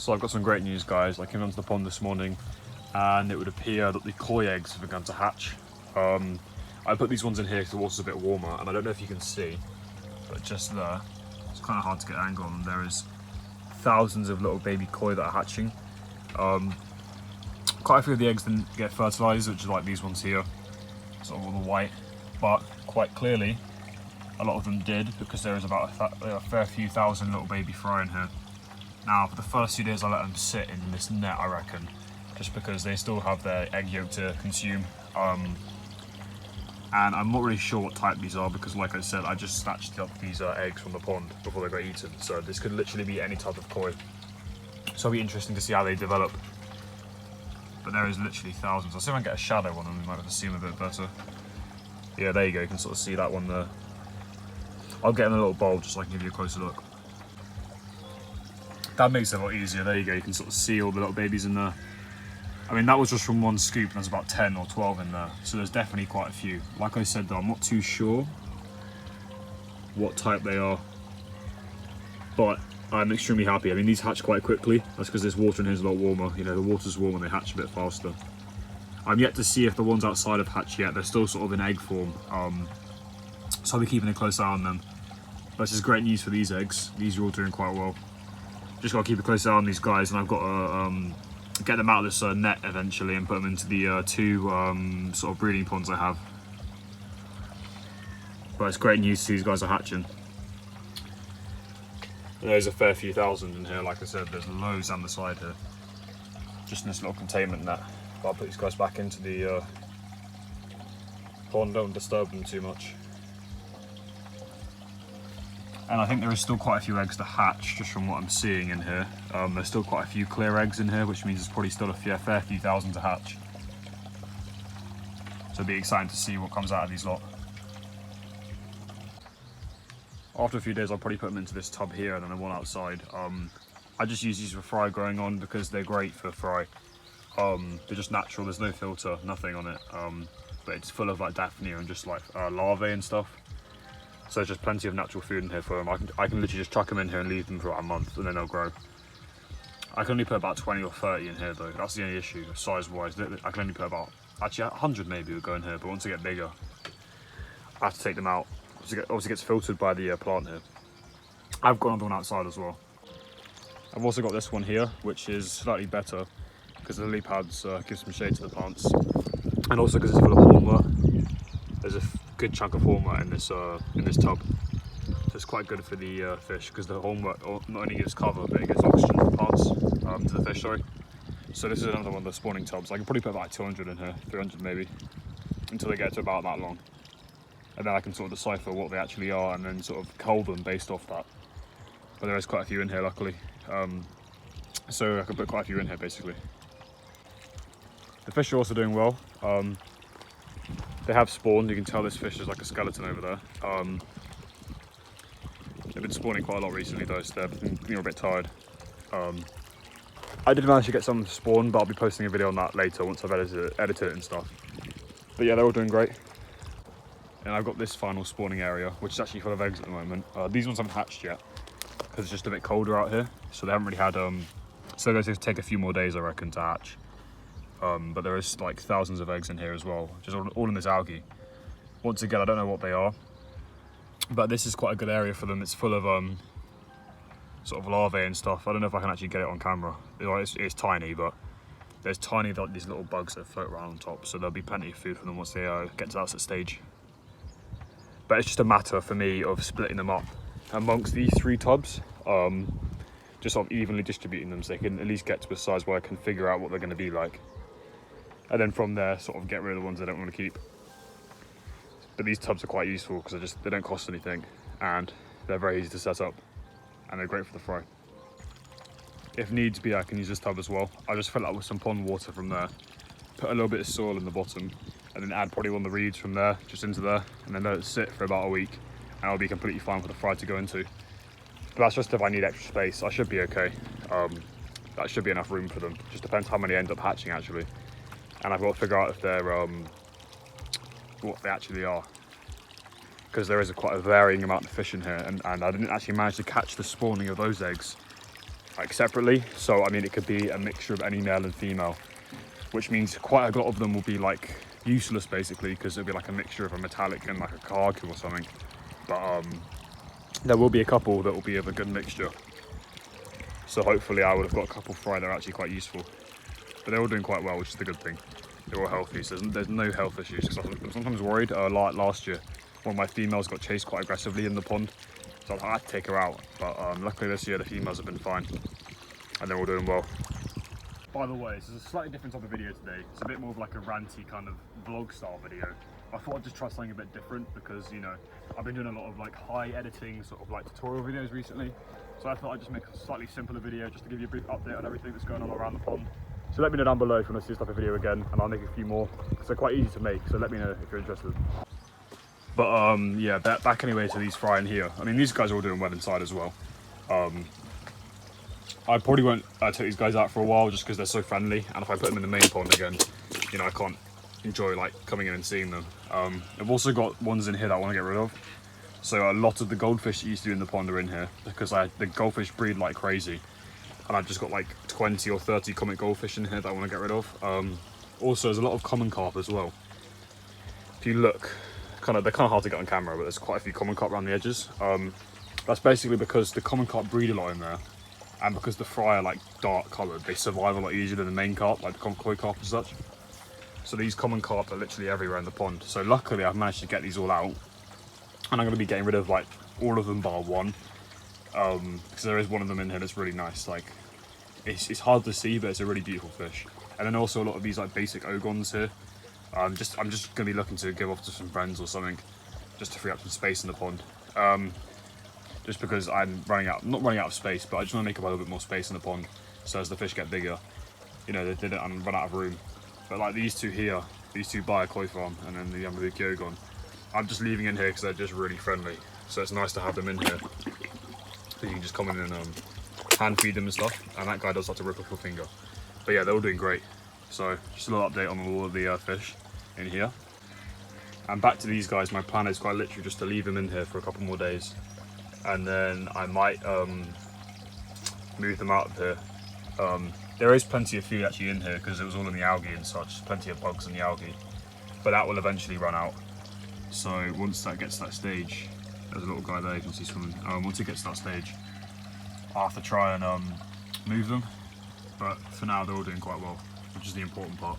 So I've got some great news, guys. I came onto the pond this morning and it would appear that the koi eggs have begun to hatch. I put these ones in here because the water's a bit warmer, and I don't know if you can see, but just there, it's kind of hard to get an angle on them. There is thousands of little baby koi that are hatching. Quite a few of the eggs didn't get fertilised, which is like these ones here, sort of all the white, but quite clearly a lot of them did, because there is about a fair few thousand little baby fry in here. Now, for the first few days I let them sit in this net, I reckon, just because they still have their egg yolk to consume. And I'm not really sure what type these are, because like I said, I just snatched up these eggs from the pond before they got eaten, so this could literally be any type of koi. So it'll be interesting to see how they develop. But there is literally thousands. I'll see if I can get a shadow on them, we might be able to see them a bit better. Yeah, there you go, you can sort of see that one there. I'll get in a little bowl just so I can give you a closer look. That makes it a lot easier. There you go, you can sort of see all the little babies in there. I mean, that was just from one scoop, and there's about 10 or 12 in there, so there's definitely quite a few. Like I said though, I'm not too sure what type they are, but I'm extremely happy. I mean, these hatch quite quickly. That's because this water in here is a lot warmer. You know, the water's warm and they hatch a bit faster. I'm yet to see if the ones outside have hatched yet. They're still sort of in egg form, so I'll be keeping a close eye on them. But this is great news for these eggs. These are all doing quite well. Just got to keep a close eye on these guys, and I've got to get them out of this net eventually and put them into the two sort of breeding ponds I have. But it's great news, these guys are hatching. There's a fair few thousand in here, like I said, there's loads down the side here. Just in this little containment net. But I'll put these guys back into the pond, don't disturb them too much. And I think there is still quite a few eggs to hatch, just from what I'm seeing in here. There's still quite a few clear eggs in here, which means there's probably still a fair few thousand to hatch. So it'll be exciting to see what comes out of these lot. After a few days, I'll probably put them into this tub here and then one outside. I just use these for fry growing on because they're great for fry. They're just natural, there's no filter, nothing on it. But it's full of like daphnia and just like larvae and stuff. So there's just plenty of natural food in here for them. I can literally just chuck them in here and leave them for about a month and then they'll grow. I can only put about 20 or 30 in here though. That's the only issue, size-wise. I can only put about, actually 100 maybe would go in here, but once they get bigger, I have to take them out. Obviously gets filtered by the plant here. I've got another one outside as well. I've also got this one here, which is slightly better because the lily pads give some shade to the plants, and also because it's full of hornwort. There's a good chunk of hornwort in this tub, so it's quite good for the fish, because the hornwort not only gives cover but it gives oxygen to the plants, to the fish. Sorry. So this is another one of the spawning tubs. I can probably put about 200 in here, 300 maybe, until they get to about that long. And then I can sort of decipher what they actually are and then sort of cull them based off that. But there is quite a few in here, luckily. So I can put quite a few in here, basically. The fish are also doing well. They have spawned. You can tell this fish is like a skeleton over there. They've been spawning quite a lot recently though, so they're a bit tired. I did manage to get some to spawn, but I'll be posting a video on that later once I've edited it and stuff. But yeah, they're all doing great. And I've got this final spawning area, which is actually full of eggs at the moment. These ones haven't hatched yet, because it's just a bit colder out here. So they haven't really had, so they're going to take a few more days, I reckon, to hatch. But there is like thousands of eggs in here as well, just all in this algae. Once again, I don't know what they are, but this is quite a good area for them. It's full of sort of larvae and stuff. I don't know if I can actually get it on camera. It's tiny, but there's tiny, like, these little bugs that float around on top, so there'll be plenty of food for them once they get to that stage. But it's just a matter for me of splitting them up amongst these three tubs, just sort of evenly distributing them so they can at least get to a size where I can figure out what they're going to be like. And then from there, sort of get rid of the ones I don't want to keep. But these tubs are quite useful because they don't cost anything and they're very easy to set up and they're great for the fry. If needs be, I can use this tub as well. I'll just fill it up with some pond water from there, put a little bit of soil in the bottom, and then add probably one of the reeds from there, just into there, and then let it sit for about a week, and I'll be completely fine for the fry to go into. But that's just if I need extra space. I should be okay. That should be enough room for them. Just depends how many end up hatching actually. And I've got to figure out if they're, what they actually are. Because there is quite a varying amount of fish in here, and I didn't actually manage to catch the spawning of those eggs. like separately. So I mean, it could be a mixture of any male and female, which means quite a lot of them will be like useless basically, because it'll be like a mixture of a metallic and like a cargo or something. But there will be a couple that will be of a good mixture. So hopefully I would have got a couple fry that are actually quite useful. But they're all doing quite well, which is the good thing. They're all healthy, so there's no health issues. Cause I'm sometimes worried. Like last year, one of my females got chased quite aggressively in the pond, so I had to take her out. But luckily this year the females have been fine, and they're all doing well. By the way, this is a slightly different type of video today. It's a bit more of like a ranty kind of vlog style video. I thought I'd just try something a bit different because, you know, I've been doing a lot of like high editing sort of like tutorial videos recently. So I thought I'd just make a slightly simpler video just to give you a brief update on everything that's going on around the pond. So let me know down below if you want to see this type of video again, and I'll make a few more because they're quite easy to make. So let me know if you're interested. But yeah, back anyway to these fry in here. I mean, these guys are all doing well inside as well. I probably won't take these guys out for a while just because they're so friendly, and if I put them in the main pond again, you know, I can't enjoy like coming in and seeing them. I've also got ones in here that I want to get rid of. So a lot of the goldfish that used to be in the pond are in here because the goldfish breed like crazy, and I've just got like 20 or 30 comic goldfish in here that I want to get rid of. Also, there's a lot of common carp as well. If you look, they're kind of hard to get on camera, but there's quite a few common carp around the edges. That's basically because the common carp breed a lot in there, and because the fry are like dark coloured, they survive a lot easier than the main carp, like the koi carp and such. So these common carp are literally everywhere in the pond. So luckily I've managed to get these all out, and I'm going to be getting rid of like all of them bar one, because there is one of them in here that's really nice. Like it's hard to see, but it's a really beautiful fish. And then also a lot of these like basic ogons here. I'm just going to be looking to give off to some friends or something, just to free up some space in the pond. Just because I'm not running out of space, but I just want to make up a little bit more space in the pond, so as the fish get bigger, you know, they don't run out of room. But like these two here, these two by a koi farm, and then the Yamabuki Ogon, I'm just leaving in here because they're just really friendly. So it's nice to have them in here. So you can just come in and hand feed them and stuff, and that guy does like to rip off your finger. But yeah, they're all doing great. So just a little update on all of the fish in here. And back to these guys, my plan is quite literally just to leave them in here for a couple more days, and then I might move them out of here. There is plenty of food actually in here because it was all in the algae and such, plenty of bugs in the algae, but that will eventually run out. So once that gets to that stage, there's a little guy there, you can see swimming. Once it gets to that stage, I'll have to try and move them, but for now they're all doing quite well, which is the important part.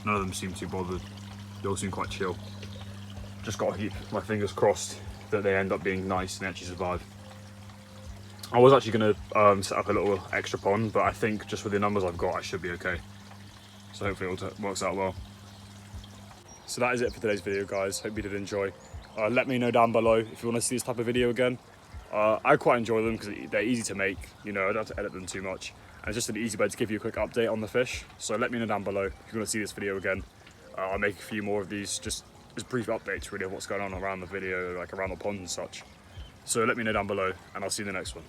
None of them seem too bothered, they all seem quite chill. Just got to keep my fingers crossed that they end up being nice and actually survive. I was actually going to set up a little extra pond, but I think just with the numbers I've got, I should be okay. So hopefully it all works out well. So that is it for today's video, guys. Hope you did enjoy. Let me know down below if you want to see this type of video again. I quite enjoy them because they're easy to make. You know, I don't have to edit them too much. And it's just an easy way to give you a quick update on the fish. So let me know down below if you want to see this video again. I'll make a few more of these, just as brief updates really of what's going on around the video, like around the pond and such. So let me know down below, and I'll see you in the next one.